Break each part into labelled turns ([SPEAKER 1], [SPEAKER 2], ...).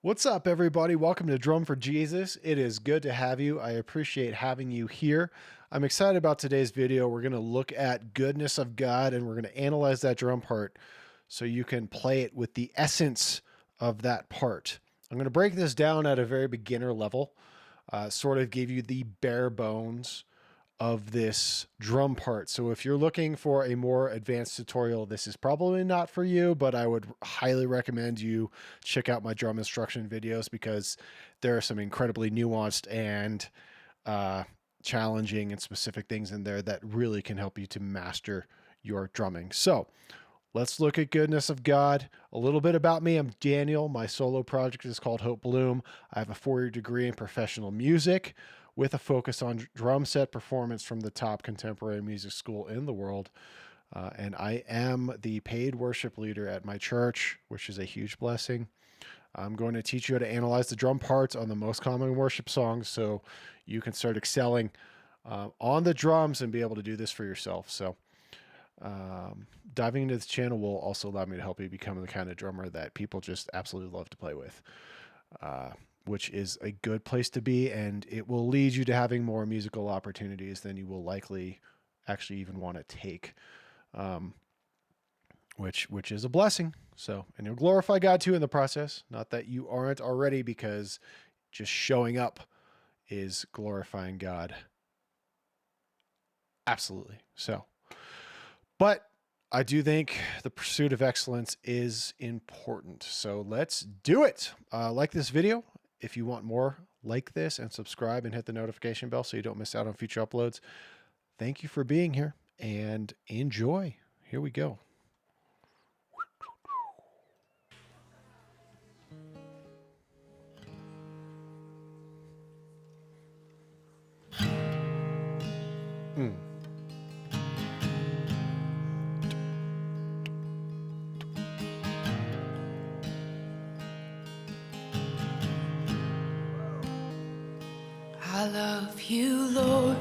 [SPEAKER 1] What's up, everybody? Welcome to Drum for Jesus. It is good to have you. I appreciate having you here. I'm excited about today's video. We're going to look at goodness of God, and we're going to analyze that drum part so you can play it with the essence of that part. I'm going to break this down at a very beginner level, sort of give you the bare bones of this drum part. So if you're looking for a more advanced tutorial, this is probably not for you, but I would highly recommend you check out my drum instruction videos because there are some incredibly nuanced and challenging and specific things in there that really can help you to master your drumming. So let's look at goodness of God. A little bit about me. I'm Daniel. My solo project is called Hope Bloom. I have a 4-year degree in professional music with a focus on drum set performance from the top contemporary music school in the world. And I am the paid worship leader at my church, which is a huge blessing. I'm going to teach you how to analyze the drum parts on the most common worship songs so you can start excelling on the drums and be able to do this for yourself. So diving into this channel will also allow me to help you become the kind of drummer that people just absolutely love to play with. Which is a good place to be, and it will lead you to having more musical opportunities than you will likely actually even want to take, which is a blessing. So, and you'll glorify God too in the process. Not that you aren't already, because just showing up is glorifying God. Absolutely. So, but I do think the pursuit of excellence is important. So let's do it. Like this video if you want more like this, and subscribe and hit the notification bell so you don't miss out on future uploads. Thank you for being here and enjoy. Here we go.
[SPEAKER 2] I love you, Lord.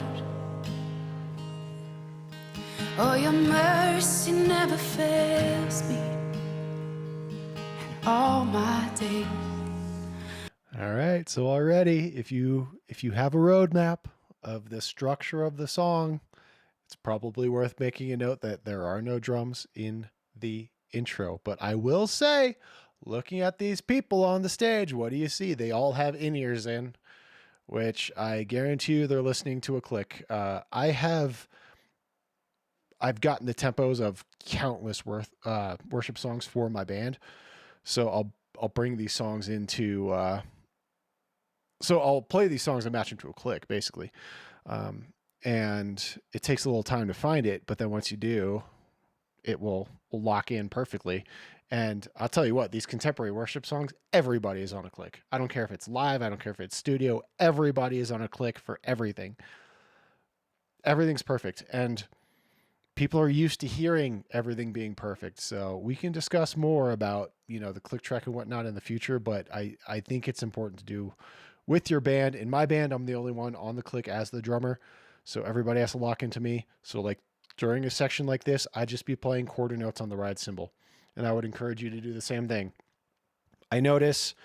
[SPEAKER 2] Oh, your mercy never fails me in all my days.
[SPEAKER 1] All right. So already, if you have a roadmap of the structure of the song, it's probably worth making a note that there are no drums in the intro. But I will say, looking at these people on the stage, what do you see? They all have in-ears in, which I guarantee you they're listening to a click. I've gotten the tempos of countless worship songs for my band. So I'll bring these songs into, so I'll play these songs and match them to a click, basically. And it takes a little time to find it, but then once you do, it will lock in perfectly. And I'll tell you what, these contemporary worship songs, everybody is on a click. I don't care if it's live. I don't care if it's studio. Everybody is on a click for everything. Everything's perfect. And people are used to hearing everything being perfect. So we can discuss more about, the click track and whatnot in the future. But I think it's important to do with your band. In my band, I'm the only one on the click as the drummer. So everybody has to lock into me. So like during a section like this, I'd just be playing quarter notes on the ride cymbal. And I would encourage you to do the same thing. I notice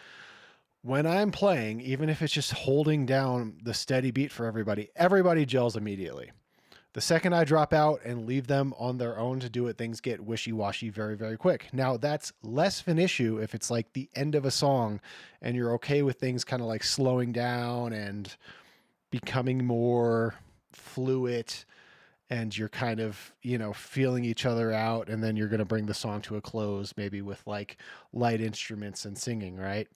[SPEAKER 1] when I'm playing, even if it's just holding down the steady beat for everybody gels immediately. The second I drop out and leave them on their own to do it, things get wishy-washy very, very quick. Now, that's less of an issue if it's like the end of a song and you're okay with things kind of like slowing down and becoming more fluid, and you're kind of, feeling each other out, and then you're going to bring the song to a close, maybe with like light instruments and singing, right?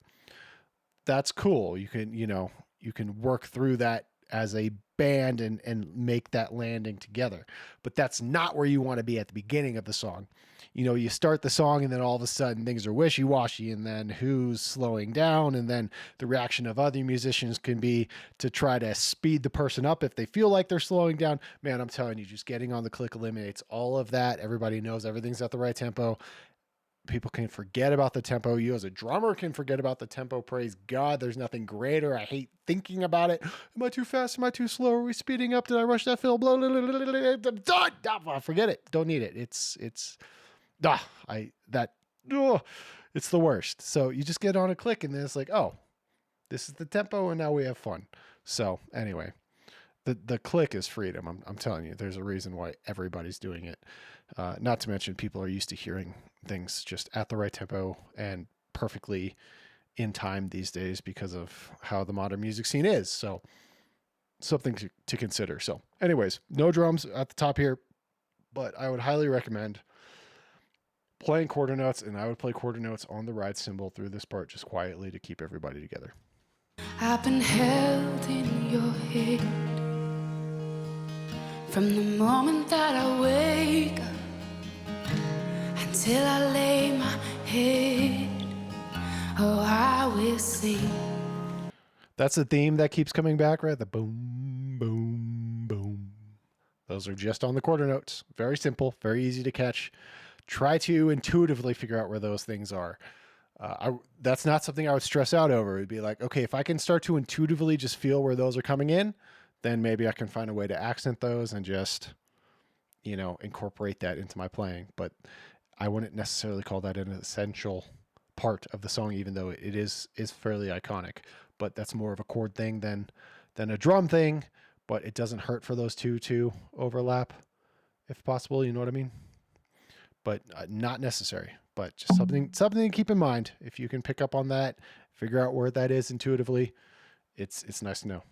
[SPEAKER 1] That's cool. You can work through that as a band and make that landing together. But that's not where you want to be at the beginning of the song. You start the song and then all of a sudden things are wishy-washy, and then who's slowing down, and then the reaction of other musicians can be to try to speed the person up if they feel like they're slowing down. Man, I'm telling you, just getting on the click eliminates all of that. Everybody knows everything's at the right tempo. People can forget about the tempo. You as a drummer can forget about the tempo. Praise God. There's nothing greater. I hate thinking about it. Am I too fast? Am I too slow? Are we speeding up? Did I rush that fill? Blah, blah, blah, blah, blah, blah, blah. Forget it. Don't need it. It's It's the worst. So you just get on a click and then it's like, oh, this is the tempo and now we have fun. So anyway, the click is freedom. I'm telling you, there's a reason why everybody's doing it. Not to mention people are used to hearing things just at the right tempo and perfectly in time these days because of how the modern music scene is. So something to consider. So anyways, no drums at the top here, but I would highly recommend playing quarter notes, and I would play quarter notes on the ride cymbal through this part just quietly to keep everybody together.
[SPEAKER 2] I've been held in your head from the moment that I wake up until I lay my head. Oh, I will sing.
[SPEAKER 1] That's the theme that keeps coming back, right? The boom, boom, boom. Those are just on the quarter notes. Very simple, very easy to catch. Try to intuitively figure out where those things are. That's not something I would stress out over. It'd be like, okay, if I can start to intuitively just feel where those are coming in, then maybe I can find a way to accent those and just, incorporate that into my playing. But I wouldn't necessarily call that an essential part of the song, even though it is fairly iconic. But that's more of a chord thing than a drum thing. But it doesn't hurt for those two to overlap, if possible. You know what I mean? But not necessary. But just something to keep in mind. If you can pick up on that, figure out where that is intuitively, it's nice to know.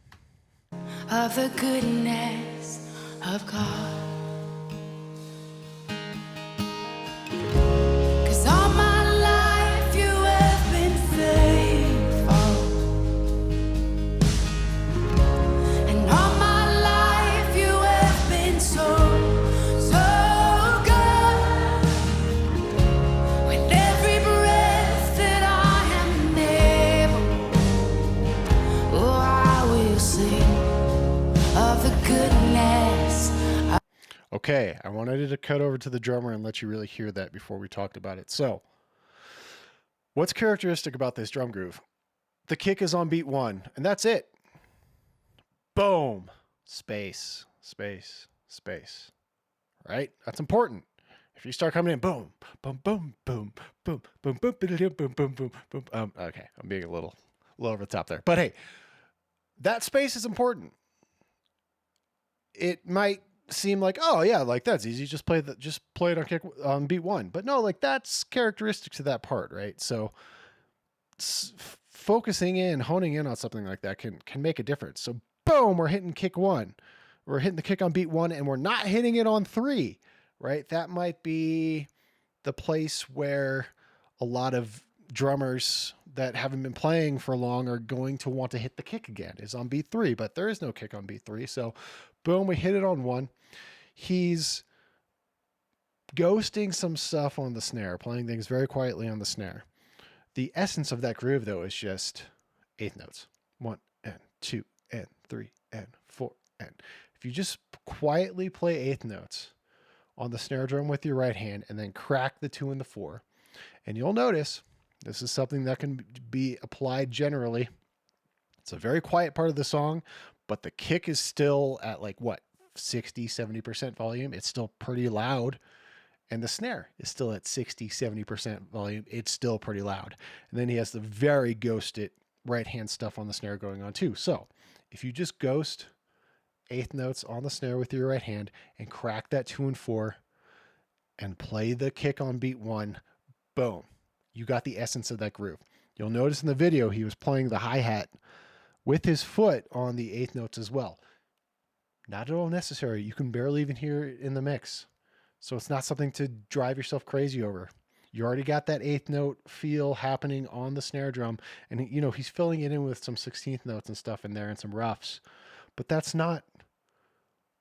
[SPEAKER 2] Of the goodness of God. 'Cause all my life you have been faithful, and all my life you have been so good. With every breath that I am able, oh, I will sing of the goodness.
[SPEAKER 1] Okay, I wanted to cut over to the drummer and let you really hear that before we talked about it. So, what's characteristic about this drum groove? The kick is on beat 1, and that's it. Boom. Space, space, space. Right? That's important. If you start coming in, boom, boom, boom, boom, boom, boom, boom, boom, boom, boom, boom. Okay, I'm being a little over the top there. But hey, that space is important. It might seem like, oh yeah, like that's easy. Just play it on beat 1. But no, like that's characteristic to that part, right? So focusing in, honing in on something like that can make a difference. So boom, we're hitting kick 1. We're hitting the kick on beat 1 and we're not hitting it on 3, right? That might be the place where a lot of drummers that haven't been playing for long are going to want to hit the kick again, is on beat 3, but there is no kick on beat 3. So boom, we hit it on 1. He's ghosting some stuff on the snare, playing things very quietly on the snare. The essence of that groove, though, is just eighth notes. 1 and 2 and 3 and 4 and. If you just quietly play eighth notes on the snare drum with your right hand and then crack the 2 and the 4, and you'll notice this is something that can be applied generally. It's a very quiet part of the song, but the kick is still at 60, 70% volume. It's still pretty loud. And the snare is still at 60, 70% volume. It's still pretty loud. And then he has the very ghosted right hand stuff on the snare going on too. So if you just ghost eighth notes on the snare with your right hand and crack that 2 and 4 and play the kick on beat 1, boom, you got the essence of that groove. You'll notice in the video he was playing the hi-hat with his foot on the eighth notes as well. Not at all necessary. You can barely even hear it in the mix. So it's not something to drive yourself crazy over. You already got that eighth note feel happening on the snare drum. And, he's filling it in with some 16th notes and stuff in there and some roughs. But that's not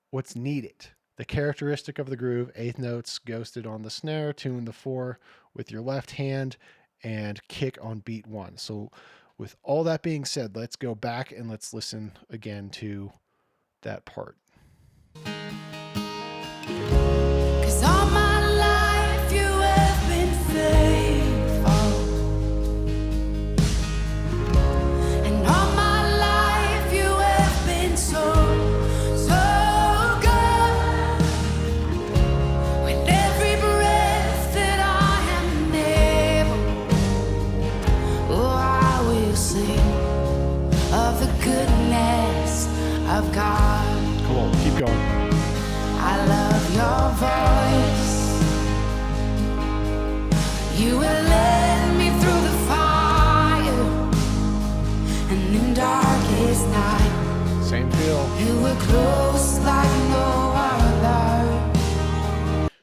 [SPEAKER 1] what's needed. The characteristic of the groove, eighth notes ghosted on the snare, 2 and the 4 with your left hand, and kick on beat 1. So with all that being said, let's go back and let's listen again to that part.
[SPEAKER 2] 'Cause all my life you have been faithful, and all my life you have been so good. With every breath that I am able, of God.
[SPEAKER 1] Come on, keep going.
[SPEAKER 2] I love your voice. You will lead me through the fire, and in darkest night,
[SPEAKER 1] same feel.
[SPEAKER 2] You were close like no other.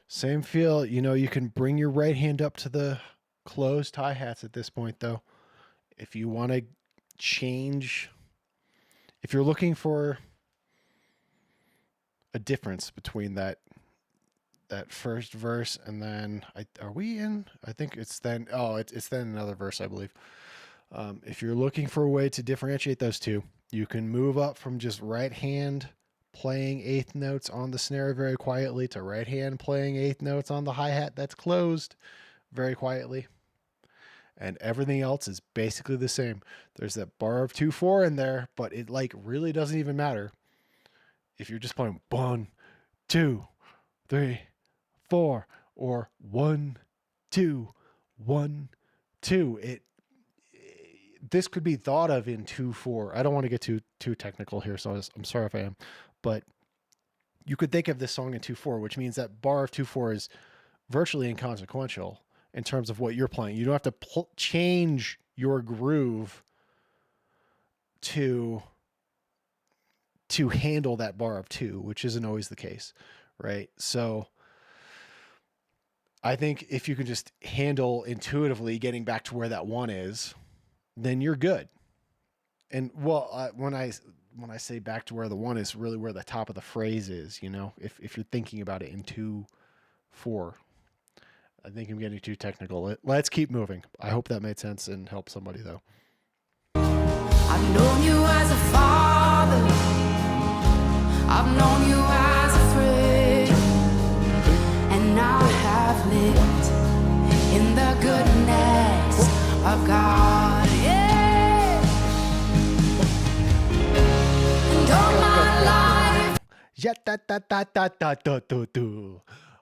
[SPEAKER 1] Same feel. You know, you can bring your right hand up to the closed hi-hats at this point, though. If you want to change, if you're looking for a difference between that first verse and then, are we in? I think it's then. Oh, it's then another verse, I believe. If you're looking for a way to differentiate those two, you can move up from just right hand playing eighth notes on the snare very quietly to right hand playing eighth notes on the hi-hat that's closed very quietly. And everything else is basically the same. There's that bar of 2/4 in there, but it like really doesn't even matter. If you're just playing 1, 2, 3, 4, or 1, 2, 1, 2, this could be thought of in 2/4. I don't want to get too technical here, so I'm sorry if I am, but you could think of this song in 2/4, which means that bar of 2/4 is virtually inconsequential in terms of what you're playing. You don't have to change your groove to handle that bar of 2, which isn't always the case, right? So I think if you can just handle intuitively getting back to where that 1 is, then you're good. And well, when I say back to where the 1 is, really where the top of the phrase is, you know, if you're thinking about it in 2/4. I think I'm getting too technical. Let's keep moving. I hope that made sense and helped somebody, though.
[SPEAKER 2] I've known you as a father. I've known you as a friend. And now I have lived in the goodness of God. Yeah. And all my life.
[SPEAKER 1] Yeah, da.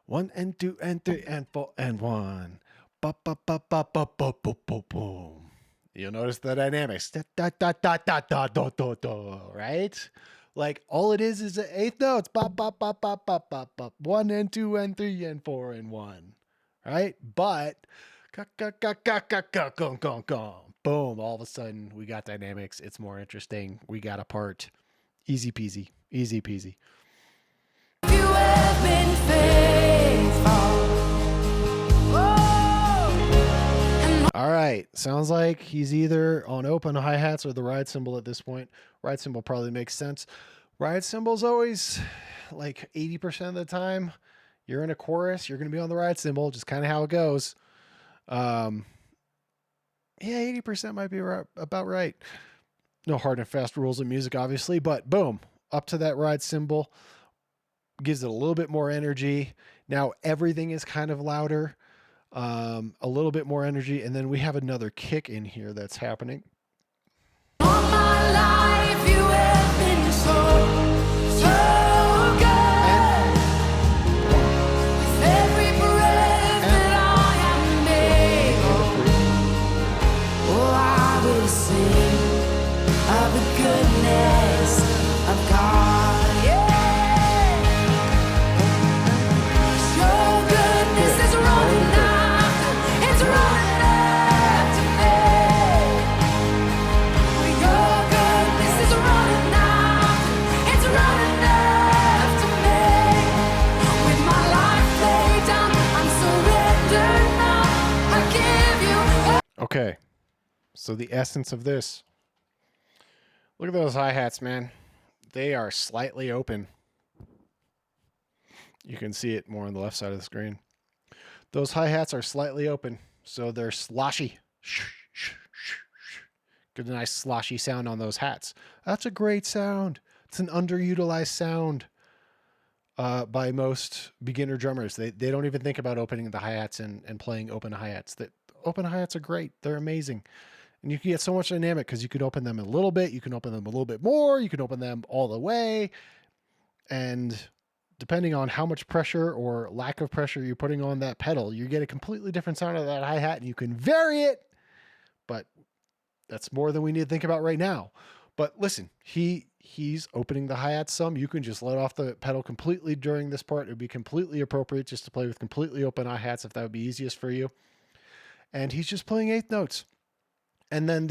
[SPEAKER 1] 1 and 2 and 3 and 4 and 1. Ba ba ba ba ba ba ba ba boom. You'll notice the dynamics. Right? Like all it is the eighth notes. Ba ba ba ba ba ba ba. 1 and 2 and 3 and 4 and 1. Right? But boom, all of a sudden we got dynamics. It's more interesting. We got a part. Easy peasy. Easy peasy.
[SPEAKER 2] You have been faithful.
[SPEAKER 1] All right. Sounds like he's either on open hi-hats or the ride cymbal at this point. Ride cymbal probably makes sense. Ride cymbal's always like 80% of the time. You're in a chorus, you're going to be on the ride cymbal, just kind of how it goes. Yeah, 80% might be about right. No hard and fast rules in music, obviously, but boom, up to that ride cymbal. Gives it a little bit more energy. Now everything is kind of louder, a little bit more energy, and then we have another kick in here that's happening.
[SPEAKER 2] All my life you have been so good. With every breath that I am able, oh, I will sing of the goodness of God.
[SPEAKER 1] Okay, so the essence of this. Look at those hi-hats, man. They are slightly open. You can see it more on the left side of the screen. Those hi-hats are slightly open, so they're sloshy. Get a nice sloshy sound on those hats. That's a great sound. It's an underutilized sound by most beginner drummers. They don't even think about opening the hi-hats and playing open hi-hats. Open hi-hats are great. They're amazing. And you can get so much dynamic because you could open them a little bit. You can open them a little bit more. You can open them all the way. And depending on how much pressure or lack of pressure you're putting on that pedal, you get a completely different sound out of that hi-hat, and you can vary it. But that's more than we need to think about right now. But listen, he's opening the hi-hat some. You can just let off the pedal completely during this part. It would be completely appropriate just to play with completely open hi-hats if that would be easiest for you. And he's just playing eighth notes. And then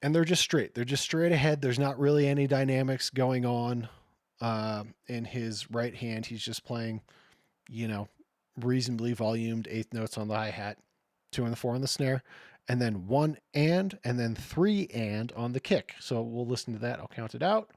[SPEAKER 1] and they're just straight. They're just straight ahead. There's not really any dynamics going on in his right hand. He's just playing, reasonably volumed eighth notes on the hi-hat, 2 and the 4 on the snare, and then 1 and then 3 and on the kick. So we'll listen to that. I'll count it out.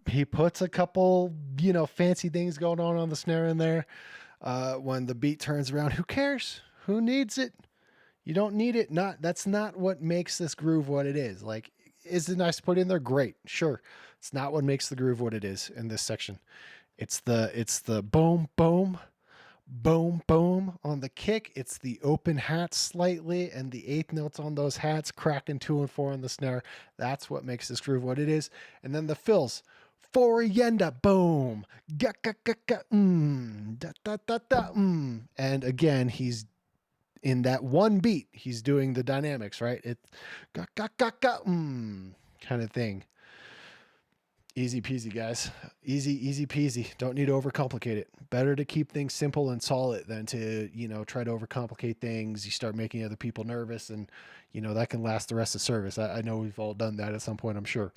[SPEAKER 1] He puts a couple, fancy things going on the snare in there. When the beat turns around, who cares? Who needs it? You don't need it. That's not what makes this groove what it is. Like, is it nice to put in there? Great. Sure. It's not what makes the groove what it is in this section. It's the boom, boom, boom, boom on the kick. It's the open hats slightly and the eighth notes on those hats, cracking 2 and 4 on the snare. That's what makes this groove what it is. And then the fills. For yenda, boom, ga ga ga ga, da da da da, and again he's in that one beat. He's doing the dynamics, right? It's ga ga ga ga, kind of thing. Easy peasy, guys. Easy peasy. Don't need to overcomplicate it. Better to keep things simple and solid than to try to overcomplicate things. You start making other people nervous, and that can last the rest of service. I know we've all done that at some point, I'm sure.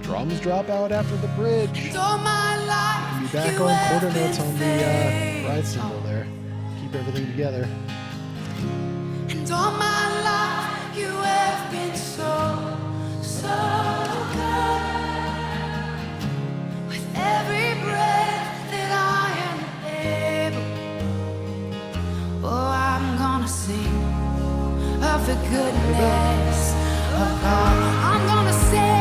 [SPEAKER 1] Drums drop out after the bridge. Be back on quarter notes on the ride cymbal there. Keep everything together. And all my life you have been so good. With every breath that I am able, I'm gonna sing of the goodness of God. I'm gonna sing.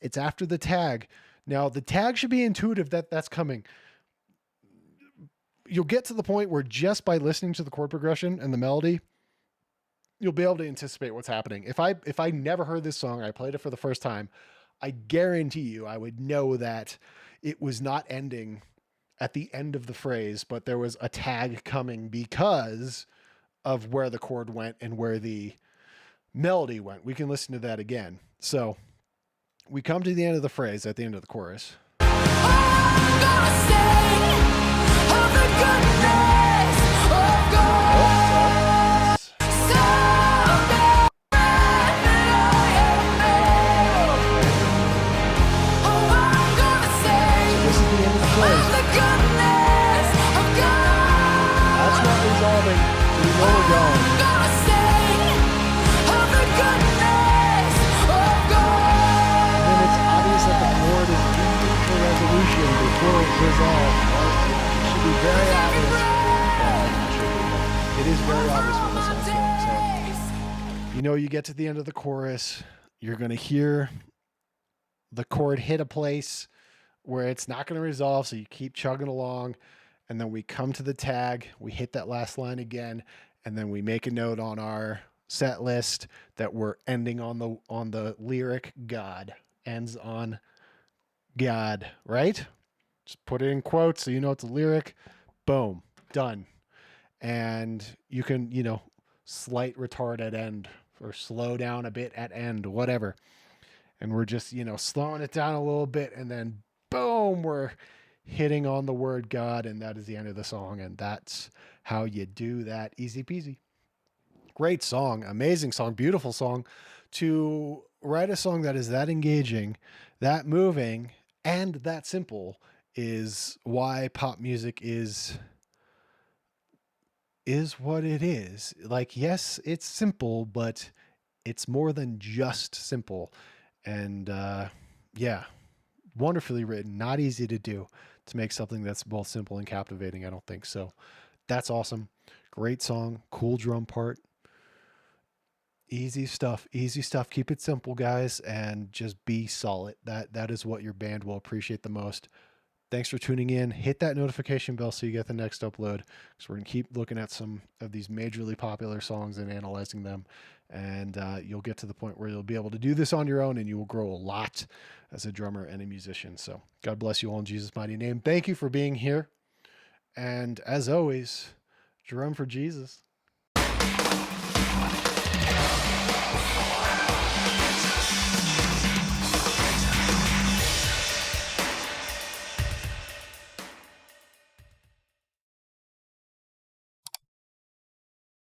[SPEAKER 1] It's after the tag. Now the tag should be intuitive that that's coming. You'll get to the point where just by listening to the chord progression and the melody, you'll be able to anticipate what's happening. If I never heard this song, I played it for the first time, I guarantee you I would know that it was not ending at the end of the phrase, but there was a tag coming because of where the chord went and where the melody went. We can listen to that again. So we come to the end of the phrase at the end of the chorus. it is very obvious when the song's going. So, you know, you get to the end of the chorus, you're going to hear the chord hit a place where it's not going to resolve. So you keep chugging along. And then we come to the tag, we hit that last line again, and then we make a note on our set list that we're ending on the lyric God. Ends on God, right? Just put it in quotes so you know it's a lyric. Boom, done. And you can, you know, slight retard at end or slow down a bit at end, whatever. And we're just, you know, slowing it down a little bit, and then boom, we're hitting on the word God, and that is the end of the song. And that's how you do that. Easy peasy. Great song, amazing song, beautiful song. To write a song that is that engaging, that moving, and that simple is why pop music is what it is. Like, yes, it's simple, but it's more than just simple. And yeah, wonderfully written, not easy to do, to make something that's both simple and captivating, I don't think. So that's awesome. Great song, cool drum part. Easy stuff, easy stuff. Keep it simple, guys, and just be solid. That is what your band will appreciate the most. Thanks for tuning in. Hit that notification bell so you get the next upload, because we're going to keep looking at some of these majorly popular songs and analyzing them. And you'll get to the point where you'll be able to do this on your own, and you will grow a lot as a drummer and a musician. So God bless you all in Jesus' mighty name. Thank you for being here. And as always, drum for Jesus.